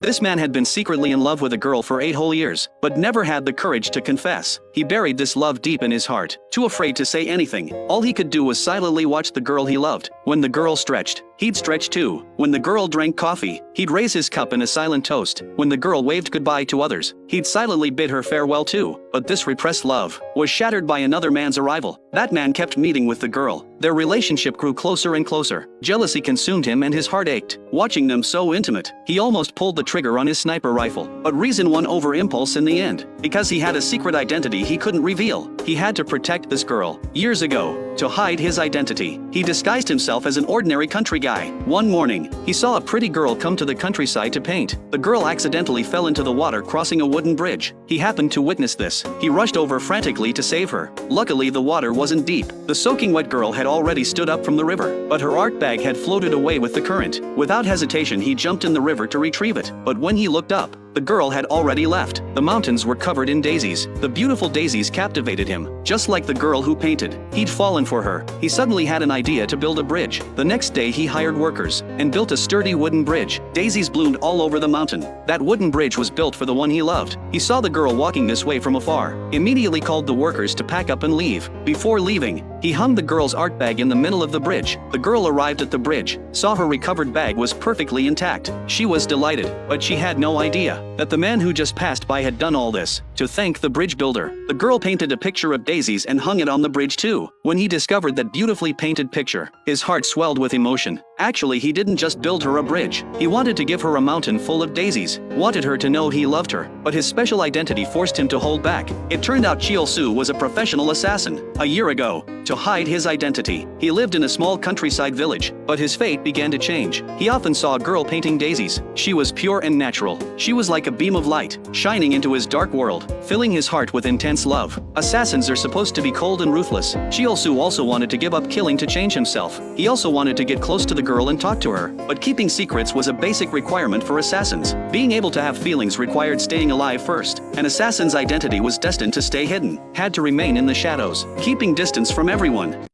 This man had been secretly in love with a girl for 8 whole years, but never had the courage to confess. He buried this love deep in his heart, too afraid to say anything. All he could do was silently watch the girl he loved. When the girl stretched, he'd stretch too. When the girl drank coffee, he'd raise his cup in a silent toast. When the girl waved goodbye to others, he'd silently bid her farewell too. But this repressed love was shattered by another man's arrival. That man kept meeting with the girl. Their relationship grew closer and closer. Jealousy consumed him and his heart ached. Watching them so intimate, he almost pulled the trigger on his sniper rifle. But reason won over impulse in the end. Because he had a secret identity he couldn't reveal. He had to protect this girl. Years ago, to hide his identity, he disguised himself as an ordinary country guy. One morning, he saw a pretty girl come to the countryside to paint. The girl accidentally fell into the water crossing a wooden bridge. He happened to witness this. He rushed over frantically to save her. Luckily, the water wasn't deep. The soaking wet girl had already stood up from the river, but her art bag had floated away with the current. Without hesitation, he jumped in the river to retrieve it. But when he looked up, the girl had already left. The mountains were covered in daisies. The beautiful daisies captivated him. Just like the girl who painted, he'd fallen for her. He suddenly had an idea to build a bridge. The next day he hired workers and built a sturdy wooden bridge. Daisies bloomed all over the mountain. That wooden bridge was built for the one he loved. He saw the girl walking this way from afar, immediately called the workers to pack up and leave. Before leaving, he hung the girl's art bag in the middle of the bridge. The girl arrived at the bridge, saw her recovered bag was perfectly intact. She was delighted, but she had no idea that the man who just passed by had done all this to thank the bridge builder. The girl painted a picture of daisies and hung it on the bridge too. When he discovered that beautifully painted picture, his heart swelled with emotion. Actually, he didn't just build her a bridge. He wanted to give her a mountain full of daisies, wanted her to know he loved her, but his special identity forced him to hold back. It turned out Su was a professional assassin. A year ago, to hide his identity, he lived in a small countryside village, but his fate began to change. He often saw a girl painting daisies. She was pure and natural. She was like a beam of light, shining into his dark world, filling his heart with intense love. Assassins are supposed to be cold and ruthless. Su also wanted to give up killing to change himself. He also wanted to get close to the girl and talk to her, but keeping secrets was a basic requirement for assassins. Being able to have feelings required staying alive first. An assassin's identity was destined to stay hidden, had to remain in the shadows, keeping distance from everyone.